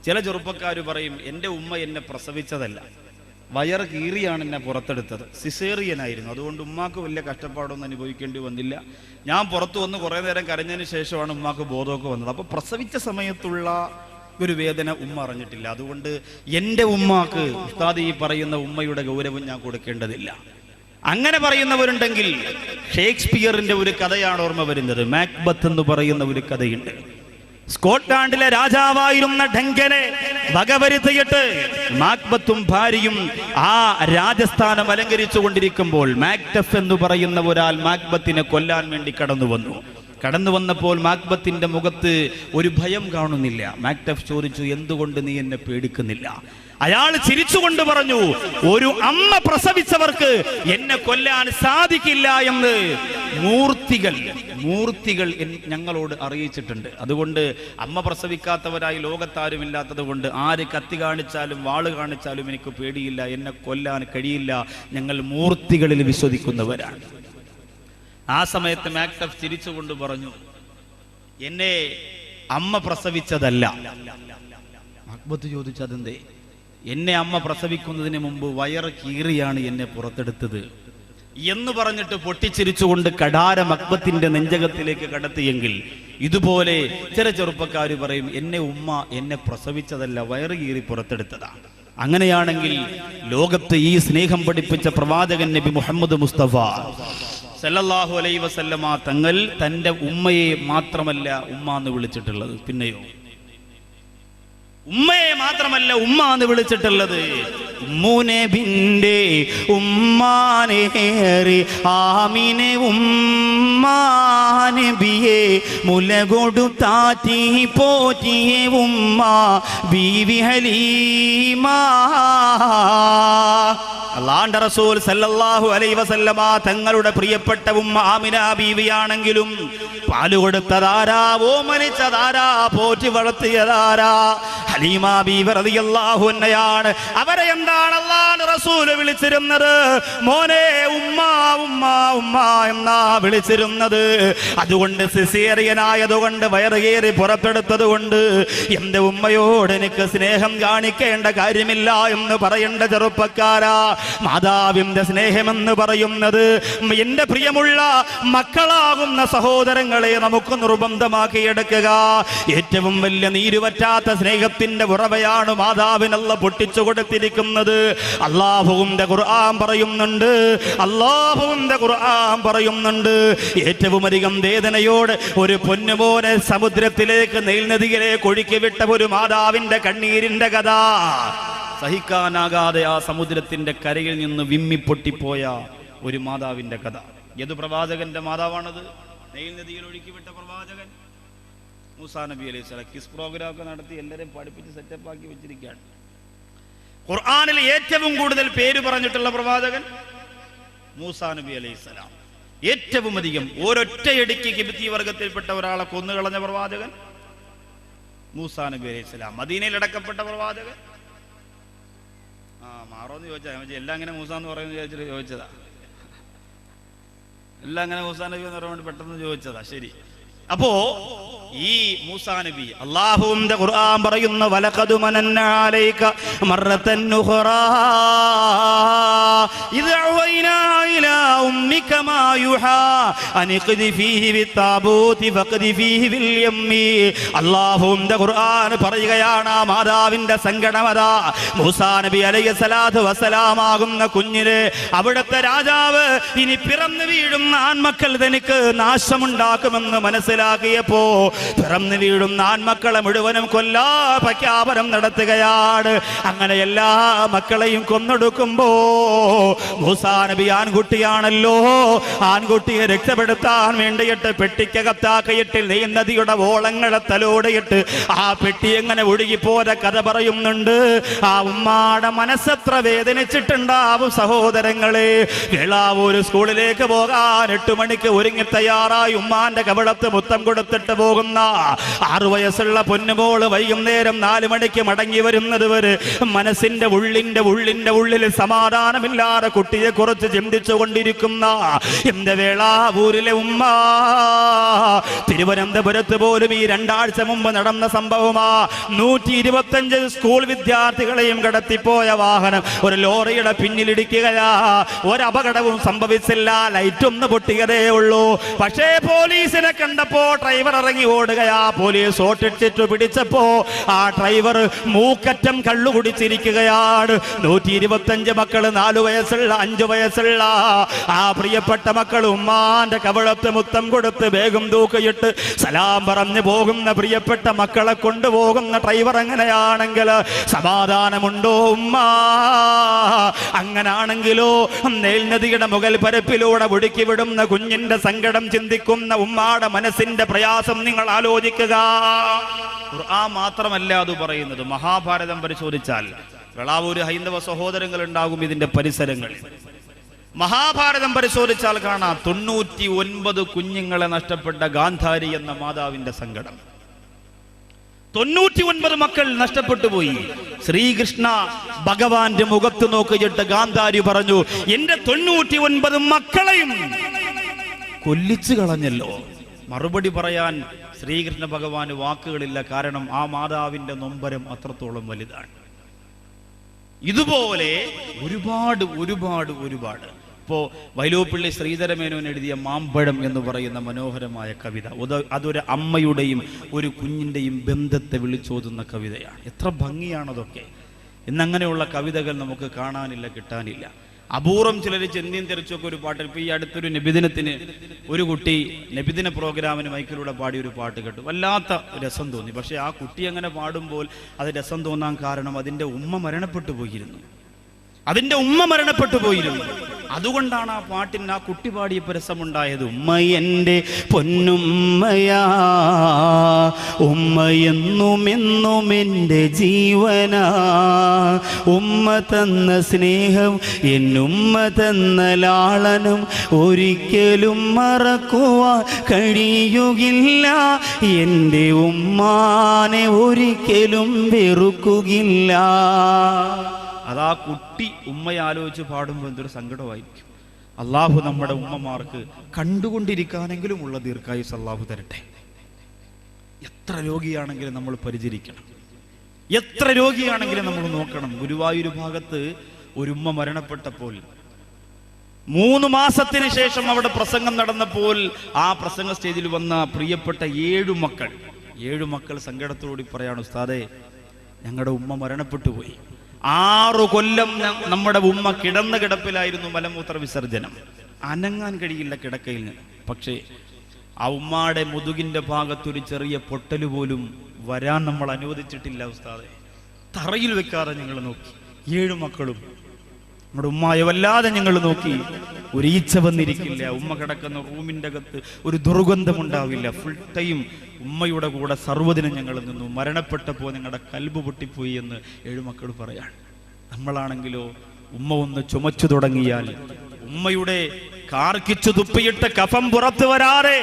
ചില ചെറുപ്പക്കാർ പറയും എൻ്റെ ഉമ്മ എന്നെ പ്രസവിച്ചതല്ല, വയറ് കീറിയാണ് എന്നെ പുറത്തെടുത്തത്, സിസേറിയനായിരുന്നു, അതുകൊണ്ട് ഉമ്മാക്ക് വലിയ കഷ്ടപ്പാടൊന്നും അനുഭവിക്കേണ്ടി വന്നില്ല, ഞാൻ പുറത്തു വന്ന് കുറേ നേരം കരഞ്ഞതിന് ശേഷമാണ് ഉമ്മാക്ക് ബോധമൊക്കെ വന്നത്. അപ്പോൾ പ്രസവിച്ച സമയത്തുള്ള ഒരു വേദന ഉമ്മ അറിഞ്ഞിട്ടില്ല, അതുകൊണ്ട് എൻ്റെ ഉമ്മാക്ക് ഉസ്താദ് ഈ പറയുന്ന ഉമ്മയുടെ ഗൗരവം ഞാൻ കൊടുക്കേണ്ടതില്ല. അങ്ങനെ പറയുന്നവരുണ്ടെങ്കിൽ ഷേക്സ്പിയറിന്റെ ഒരു കഥയാണ് ഓർമ്മ വരുന്നത്. മാക്ബത്ത് എന്ന് പറയുന്ന ഒരു കഥയുണ്ട്. സ്കോട്ട്ലാൻഡിലെ രാജാവായിരുന്ന ഡങ്കനെ വകവരുത്തിയിട്ട് മാക്ബത്തും ഭാര്യയും ആ രാജസ്ഥാനം അലങ്കരിച്ചു കൊണ്ടിരിക്കുമ്പോൾ മാക്ടഫ് എന്ന് പറയുന്ന ഒരാൾ മാക്ബത്തിനെ കൊല്ലാൻ വേണ്ടി കടന്നു വന്നപ്പോൾ മാക്ബത്തിന്റെ മുഖത്ത് ഒരു ഭയം കാണുന്നില്ല. മാക്ടഫ് ചോദിച്ചു, എന്തുകൊണ്ട് നീ എന്നെ പേടിക്കുന്നില്ല? അയാൾ ചിരിച്ചുകൊണ്ട് പറഞ്ഞു, ഒരു അമ്മ പ്രസവിച്ചവർക്ക് എന്നെ കൊല്ലാൻ സാധിക്കില്ല എന്ന് മൂർത്തികൾ ഞങ്ങളോട് അറിയിച്ചിട്ടുണ്ട്. അതുകൊണ്ട് അമ്മ പ്രസവിക്കാത്തവരായി ലോകത്താരുമില്ലാത്തത് കൊണ്ട് ആര് കത്തി കാണിച്ചാലും വാള് കാണിച്ചാലും എനിക്ക് പേടിയില്ല, എന്നെ കൊല്ലാൻ കഴിയില്ല, ഞങ്ങൾ മൂർത്തികളിൽ വിശ്വസിക്കുന്നവരാണ്. ആ സമയത്ത് മാക്ടഫ് ചിരിച്ചുകൊണ്ട് പറഞ്ഞു, എന്നെ അമ്മ പ്രസവിച്ചതല്ല. അക്ബത്ത് ചോദിച്ചു, അതെന്തേ? എന്നെ അമ്മ പ്രസവിക്കുന്നതിന് മുമ്പ് വയറ് കീറിയാണ് എന്നെ പുറത്തെടുത്തത് എന്ന് പറഞ്ഞിട്ട് പൊട്ടിച്ചിരിച്ചുകൊണ്ട് കഠാരം അക്ബത്തിന്റെ നെഞ്ചകത്തിലേക്ക് കടത്തിയെങ്കിൽ ഇതുപോലെ ചില ചെറുപ്പക്കാർ പറയും, എന്നെ ഉമ്മ എന്നെ പ്രസവിച്ചതല്ല, വയറ് കീറി പുറത്തെടുത്തതാണ്. അങ്ങനെയാണെങ്കിൽ ലോകത്ത് ഈ സ്നേഹം പഠിപ്പിച്ച പ്രവാചകൻ നബി മുഹമ്മദ് മുസ്തഫ സല്ലല്ലാഹു അലൈഹി വസല്ലമ തങ്ങൾ തന്റെ ഉമ്മയെ മാത്രമല്ല ഉമ്മ എന്ന് വിളിച്ചിട്ടുള്ളത്, പിന്നെയോ ഉമ്മയെ മാത്രമല്ല ഉമ്മ എന്ന് വിളിച്ചിട്ടുള്ളത്. ഉമ്മുനബിന്റെ ഉമ്മാനേറി ആമിനെ ഉമ്മാനബിയെ മുലകൊടു താറ്റി പോറ്റിയെ ഉമ്മ ബീവി ഹലീമ. അല്ലാഹുവിന്റെ റസൂൽ സല്ലല്ലാഹു അലൈഹി വസല്ലമ തങ്ങളുടെ പ്രിയപ്പെട്ട ഉമ്മ ആമിന ബീവിയാണെങ്കിലും പാല് കൊടുത്തതാരാ, ഓമനിച്ചതാരാ, പോറ്റി വളർത്തിയതാരാ? ഹലീമ ബീവി റളിയല്ലാഹു അൻഹയാണ്. അവരെ എന്താണ് അല്ലാഹുവിന്റെ റസൂൽ വിളിച്ചിരുന്നത്? മോനെ ഉമ്മ ഉമ്മ ഉമ്മ എന്നാ വിളിച്ചിരുന്നത്. അതുകൊണ്ട് സിസേറിയനായതുകൊണ്ട് വയറുകേറി പുറത്തെടുത്തത് കൊണ്ട് എന്റെ ഉമ്മയോട് എനിക്ക് സ്നേഹം കാണിക്കേണ്ട കാര്യമില്ല എന്ന് പറയേണ്ട ചെറുപ്പക്കാരാ. മാതാവിന്റെ സ്നേഹമെന്ന് പറയുന്നത് എന്റെ പ്രിയമുള്ള മക്കളാകുന്ന സഹോദരങ്ങളെ നമുക്ക് നിർബന്ധമാക്കിയെടുക്കുക. ഏറ്റവും വലിയ നീരുവറ്റാത്ത സ്നേഹത്തിന്റെ ഉറവയാണ് മാതാവിനല്ല പൊട്ടിച്ചു കൊടുത്തിരിക്കുന്നത്. അല്ലാഹുവിന്റെ ഖുർആൻ പറയുന്നുണ്ട്, ഏറ്റവും അധികം വേദനയോട് ഒരു പൊന്നുമോനെ സമുദ്രത്തിലേക്ക് നെയിൽ നദിയിലേക്ക് ഒഴുക്കി വിട്ട ഒരു മാതാവിന്റെ കണ്ണീരിന്റെ കഥ സഹിക്കാനാകാതെ ആ സമുദ്രത്തിന്റെ കരയിൽ നിന്ന് വിമ്മിപ്പൊട്ടിപ്പോയ ഒരു മാതാവിന്റെ കഥ. ഏതു പ്രവാചകന്റെ മാതാവാണത്? നെയിൽ നദിയിൽ ഒഴുക്കിവിട്ട പ്രവാചകൻ മൂസാ നബി അലൈഹി സ്വലാം. കിസ് പ്രോഗ്രാം ഒക്കെ നടത്തി എല്ലാവരെയും പഠിപ്പിച്ച് സെറ്റപ്പാക്കി വെച്ചിരിക്കുകയാണ്. ഖുർആനിൽ ഏറ്റവും കൂടുതൽ പേര് പറഞ്ഞിട്ടുള്ള പ്രവാചകൻ മൂസാ നബി അലൈഹി സ്വലാം. ഏറ്റവും അധികം ഒരൊറ്റയടിക്ക് കിബ്തി വർഗത്തിൽപ്പെട്ട ഒരാളെ കൊന്നുകളഞ്ഞ പ്രവാചകൻ മൂസാ നബി അലൈഹി സ്വലാം. മദീനയിൽ അടക്കപ്പെട്ട പ്രവാചകൻ മാറോന്ന് ചോദിച്ചാൽ എല്ലാം അങ്ങനെ മൂസ എന്ന് പറയുന്നത് ചോദിച്ചിട്ട് ചോദിച്ചതാ. എല്ലാം അങ്ങനെ മൂസാ നബി എന്ന് പറയാൻ വേണ്ടി പെട്ടെന്ന് ചോദിച്ചതാ. ശരി. അപ്പോ ഈ മൂസാ നബി അല്ലാഹുവിന്റെ ഖുർആൻ പറയുന്ന വലഖദ് മനന്ന അലൈക മറത്തൻ ഉഖറാ ഇദ് അവൈനാ ഇലാ ഉമ്മിക മാ യുഹാ അനിഖദി ഫീഹി ബിത്താബൂതി ഫഖദി ഫീഹി ബിൽ യമ്മി. അല്ലാഹുവിന്റെ ഖുർആൻ പറയുകയാണ് ആ മാതാവിന്റെ സങ്കടമത. മൂസാ നബി അലൈഹി സ്വലാത്തു വസ്സലാം ആകുന്ന കുഞ്ഞിനെ അവിടുത്തെ രാജാവ് ഇനി പിറന്നു വീഴുന്ന ആൺമക്കൾ തനിക്ക് നാശമുണ്ടാക്കുമെന്ന് മനസ്സിലാക്കിയപ്പോ പിറന്നു വീഴുന്ന ആൺമക്കളെ മുഴുവനും കൊല്ലാ പ്രഖ്യാപനം നടത്തുകയാണ്. അങ്ങനെ എല്ലാ മക്കളെയും കൊന്നൊടുക്കുമ്പോ മൂസാ നബി ആൺകുട്ടിയാണല്ലോ, ആൺകുട്ടിയെ രക്ഷപ്പെടുത്താൻ വേണ്ടിയിട്ട് പെട്ടിക്കകത്താക്കിയിട്ട് നെയ്യ് നദിയുടെ ഓളങ്ങളെ തലോടിയിട്ട് ആ പെട്ടി എങ്ങനെ ഒഴുകിപ്പോര കഥ പറയുന്നുണ്ട്. ആ ഉമ്മാടെ മനസ്സെത്ര വേദനിച്ചിട്ടുണ്ടാവും സഹോദരങ്ങളെ. വേളാവൂർ സ്കൂളിലേക്ക് പോകാൻ 8 മണിക്ക് ഒരുങ്ങി തയ്യാറായി ഉമ്മാന്റെ കവളത്ത് മുത്തം കൊടുത്തിട്ട് പോകുന്ന പോകുന്ന 6 വയസ്സുള്ള പൊന്നുമോള് വൈകുന്നേരം 4 മണിക്ക് മടങ്ങി വരുന്നത് വരെ മനസ്സിന്റെ ഉള്ളിൽ സമാധാനമില്ലാതെ കുട്ടിയെ കുറിച്ച് ചിന്തിച്ചു കൊണ്ടിരിക്കുന്ന എന്റെ വേളാവൂരിലെ ഉമ്മ, തിരുവനന്തപുരത്ത് പോലും ഈ 2 ആഴ്ച മുമ്പ് നടന്ന സംഭവമാ. 125 സ്കൂൾ വിദ്യാർത്ഥികളെയും കടത്തിപ്പോയ വാഹനം ഒരു ലോറിയുടെ പിന്നിലിടിക്കുകയാ. ഒരപകടവും സംഭവിച്ചില്ല, ലൈറ്റൊന്ന് പൊട്ടിയതേ ഉള്ളൂ. പക്ഷേ പോലീസിനെ കണ്ടപ്പോ ഡ്രൈവർ ഇറങ്ങി ഓടുകയാ. പോലീസ് ഓട്ടിച്ചിട്ട് പിടിച്ചപ്പോ ആ ഡ്രൈവർ മൂക്കറ്റം കള്ളു കുടിച്ചിരിക്കുകയാണ്. 125 മക്കള്, 4 വയസ്സുള്ള 5 വയസ്സുള്ള ആ പ്രിയപ്പെട്ട മക്കൾ ഉമ്മാന്റെ കവളത്ത് മുത്തം കൊടുത്ത് വേഗം തൂക്കിയിട്ട് സലാം പറഞ്ഞു പോകുന്ന പ്രിയപ്പെട്ട മക്കളെ കൊണ്ടുപോകുന്ന ഡ്രൈവർ എങ്ങനെയാണെങ്കിൽ സമാധാനമുണ്ടോ ഉമ്മ? അങ്ങനാണെങ്കിലോ നെൽനദിയുടെ മുകൾ പരപ്പിലൂടെ ഒടുക്കി വിടുന്ന കുഞ്ഞിന്റെ സങ്കടം ചിന്തിക്കുന്ന ഉമ്മാടെ മനസ്സിന്റെ പ്രയാസം നിങ്ങൾ ആലോചിക്കുക. ഖുർആൻ മാത്രമല്ല അത് പറയുന്നത്. മഹാഭാരതം പരിശോധിച്ചാൽ വെളാവൂര് ഹൈന്ദവ സഹോദരങ്ങൾ ഉണ്ടാകും ഇതിന്റെ പരിസരങ്ങളിൽ. മഹാഭാരതം പരിശോധിച്ചാൽ കാണാം 99 കുഞ്ഞുങ്ങളെ നഷ്ടപ്പെട്ട ഗാന്ധാരി എന്ന മാതാവിന്റെ സങ്കടം. 99 മക്കൾ നഷ്ടപ്പെട്ടു പോയി. ശ്രീകൃഷ്ണ ഭഗവാന്റെ മുഖത്ത് നോക്കിയിട്ട് ഗാന്ധാരി പറഞ്ഞു, എന്റെ 99 മക്കളെയും കൊല്ലിച്ചു കളഞ്ഞല്ലോ. മറുപടി പറയാൻ ശ്രീകൃഷ്ണ ഭഗവാന് വാക്കുകളില്ല. കാരണം ആ മാതാവിന്റെ നൊമ്പരം അത്രത്തോളം വലുതാണ്. ഇതുപോലെ ഒരുപാട് ഒരുപാട് ഒരുപാട്. ഇപ്പോ വൈലോപ്പിള്ളി ശ്രീധരമേനോൻ എഴുതിയ മാമ്പഴം എന്ന് പറയുന്ന മനോഹരമായ കവിത, അതൊരു അമ്മയുടെയും ഒരു കുഞ്ഞിന്റെയും ബന്ധത്തെ വിളിച്ചോതുന്ന കവിതയാണ്. എത്ര ഭംഗിയാണതൊക്കെ. ഇന്നങ്ങനെയുള്ള കവിതകൾ നമുക്ക് കാണാനില്ല, കിട്ടാനില്ല. അപൂർവം ചിലർ ചെന്തിയും തെറിച്ചൊക്കെ ഒരു പാട്ട്. ഇപ്പൊ ഈ അടുത്തൊരു നബിദിനത്തിന് ഒരു കുട്ടി നബിദിന പ്രോഗ്രാമിന് മൈക്കിലൂടെ പാടിയ ഒരു പാട്ട് കേട്ടു. വല്ലാത്ത രസം തോന്നി. പക്ഷെ ആ കുട്ടി അങ്ങനെ പാടുമ്പോൾ അത് രസം തോന്നാൻ കാരണം അതിന്റെ ഉമ്മ മരണപ്പെട്ടു പോയിരുന്നു. അതുകൊണ്ടാണ് ആ പാട്ടിന് ആ കുട്ടി പാടിയപ്പോൾ രസമുണ്ടായത്. ഉമ്മ എൻ്റെ പൊന്നുമ്മയാ, ഉമ്മയെന്നുമെന്നും എൻ്റെ ജീവനാ, ഉമ്മ തന്ന സ്നേഹം എന്നുമ്മ തന്ന ലാളനം ഒരിക്കലും മറക്കുവാൻ കഴിയുകില്ല, എൻ്റെ ഉമ്മാനെ ഒരിക്കലും വെറുക്കുകയില്ല. അതാ കുട്ടി ഉമ്മയെ ആലോചിച്ച് പാടുമ്പോൾ എന്തൊരു സങ്കടമായിരിക്കും. അള്ളാഹു നമ്മുടെ ഉമ്മമാർക്ക് കണ്ടുകൊണ്ടിരിക്കാനെങ്കിലും ഉള്ള ദീർഘായുസ് അള്ളാഹു തരട്ടെ. എത്ര രോഗിയാണെങ്കിലും നമ്മൾ പരിചരിക്കണം, എത്ര രോഗിയാണെങ്കിലും നമ്മൾ നോക്കണം. ഗുരുവായൂർ ഭാഗത്ത് ഒരു ഉമ്മ മരണപ്പെട്ടപ്പോൾ 3 മാസത്തിന് ശേഷം അവിടെ പ്രസംഗം നടന്നപ്പോൾ ആ പ്രസംഗ സ്റ്റേജിൽ വന്ന പ്രിയപ്പെട്ട 7 മക്കൾ സങ്കടത്തോടി പറയാണ്, ഉസ്താദേ ഞങ്ങളുടെ ഉമ്മ മരണപ്പെട്ടു പോയി. 6 കൊല്ലം നമ്മുടെ ഉമ്മ കിടന്ന കിടപ്പിലായിരുന്നു, മലമൂത്ര വിസർജനം, അനങ്ങാൻ കഴിയില്ല കിടക്കയിൽ നിന്ന്. പക്ഷേ ആ ഉമ്മാടെ മുതുകിന്റെ ഭാഗത്തൊരു ചെറിയ പൊട്ടല് പോലും വരാൻ നമ്മൾ അനുവദിച്ചിട്ടില്ല ഉസ്താദെ. തറയിൽ വെക്കാതെ ഞങ്ങൾ നോക്കി. 7 മക്കളും നമ്മുടെ ഉമ്മായെ വല്ലാതെ ഞങ്ങൾ നോക്കി. ഒരു ഈച്ച വന്നിരിക്കില്ല. ഉമ്മ കിടക്കുന്ന റൂമിന്റെ അകത്ത് ഒരു ദുർഗന്ധമുണ്ടാവില്ല. ഫുൾ ടൈം ഉമ്മയുടെ കൂടെ സർവ്വദിനം ഞങ്ങൾ നിന്നു. മരണപ്പെട്ടപ്പോൾ നിങ്ങളുടെ കൽബ് പൊട്ടിപ്പോയി എന്ന് 7 മക്കൾ പറയാണ്. നമ്മളാണെങ്കിലോ ഉമ്മ ഒന്ന് ചുമച്ചു തുടങ്ങിയാൽ ഉമ്മയുടെ കാർക്കിച്ചു തുപ്പിയിട്ട് കഫം പുറത്തു വരാതെ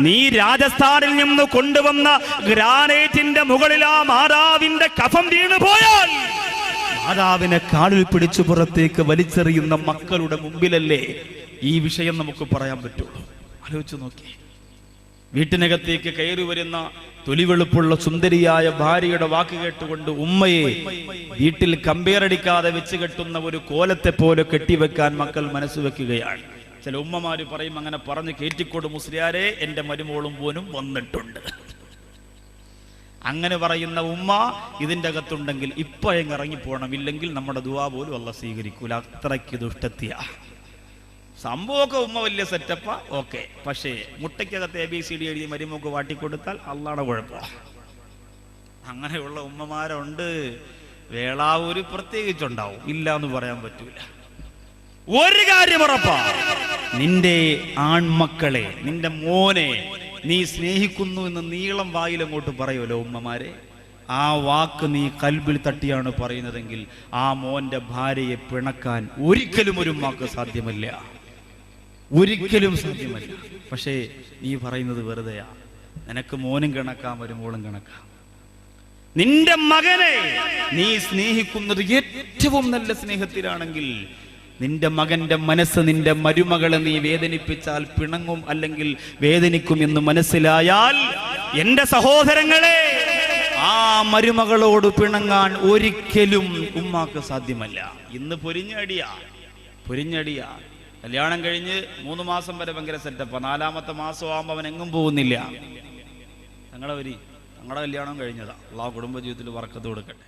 നീ രാജസ്ഥാനിൽ നിന്ന് കൊണ്ടുവന്ന ഗ്രാനൈറ്റിന്റെ മുകളിൽ ആ മാതാവിന്റെ കഫം വീണു പോയാൽ മാതാവിനെ കാലിൽ പിടിച്ചു പുറത്തേക്ക് വലിച്ചെറിയുന്ന മക്കളുടെ മുമ്പിലല്ലേ ഈ വിഷയം നമുക്ക് പറയാൻ പറ്റുള്ളൂ. ആലോചിച്ചു നോക്കി. വീട്ടിനകത്തേക്ക് കയറി വരുന്ന തൊലിവെളുപ്പുള്ള സുന്ദരിയായ ഭാര്യയുടെ വാക്ക് കേട്ടുകൊണ്ട് ഉമ്മയെ വീട്ടിൽ കമ്പേറടിക്കാതെ വെച്ച് കെട്ടുന്ന ഒരു കോലത്തെ പോലെ കെട്ടിവെക്കാൻ മക്കൾ മനസ്സ് വെക്കുകയാണ്. ചില ഉമ്മമാര് പറയും, അങ്ങനെ പറഞ്ഞ് കേറ്റിക്കോട് മുസ്ലിയാരെ, എന്റെ മരുമോളും പോനും വന്നിട്ടുണ്ട്. അങ്ങനെ പറയുന്ന ഉമ്മ ഇതിൻ്റെ അകത്തുണ്ടെങ്കിൽ ഇപ്പോഴെങ്ങ് ഇറങ്ങിപ്പോണം, ഇല്ലെങ്കിൽ നമ്മുടെ ദുആ പോലും അല്ലാഹ് സ്വീകരിക്കൂല. അത്രയ്ക്ക് ദുഷ്ടത്തിയാ സംഭവമൊക്കെ. ഉമ്മ വലിയ സെറ്റപ്പാ, ഓക്കെ. പക്ഷേ മുട്ടയ്ക്കകത്ത് ABCD എഴുതി മരുമോക്ക് വാട്ടിക്കൊടുത്താൽ അള്ളാടെ കുഴപ്പം. അങ്ങനെയുള്ള ഉമ്മമാരുണ്ട്. വേളാവൂര് പ്രത്യേകിച്ചുണ്ടാവും, ഇല്ല എന്ന് പറയാൻ പറ്റൂല. ഒരു കാര്യം ഉറപ്പാ, നിന്റെ ആൺമക്കളെ, നിന്റെ മോനെ നീ സ്നേഹിക്കുന്നു എന്ന് നീളം വായിലങ്ങോട്ട് പറയുമല്ലോ ഉമ്മമാരെ, ആ വാക്ക് നീ കൽബിൽ തട്ടിയാണ് പറയുന്നതെങ്കിൽ ആ മോന്റെ ഭാര്യയെ പിണക്കാൻ ഒരിക്കലും ഒരു ഉമ്മാക്ക് സാധ്യമല്ല, ഒരിക്കലും സാധ്യമല്ല. പക്ഷേ നീ പറയുന്നത് വെറുതെയാ. നിനക്ക് മോനും കണക്കാം വരുമ്പോഴും കണക്കാം. നിന്റെ മകനെ നീ സ്നേഹിക്കുന്നത് ഏറ്റവും നല്ല സ്നേഹത്തിലാണെങ്കിൽ നിന്റെ മകന്റെ മനസ്സ് നിന്റെ മരുമകളെ നീ വേദനിപ്പിച്ചാൽ പിണങ്ങും, അല്ലെങ്കിൽ വേദനിക്കും എന്ന് മനസ്സിലായാൽ എന്റെ സഹോദരങ്ങളെ, ആ മരുമകളോട് പിണങ്ങാൻ ഒരിക്കലും ഉമ്മാക്ക് സാധ്യമല്ല. ഇന്ന് പൊരിഞ്ഞടിയാ. കല്യാണം കഴിഞ്ഞ് 3 മാസം വരെ ഭയങ്കര സെറ്റപ്പാ. 4ാമത്തെ മാസം ആകുമ്പോൾ അവൻ എങ്ങും പോകുന്നില്ല. തങ്ങളുടെ കല്യാണം കഴിഞ്ഞതാ. അള്ളാഹു കുടുംബജീവിതത്തിൽ ബർക്കത്ത് കൊടുക്കട്ടെ.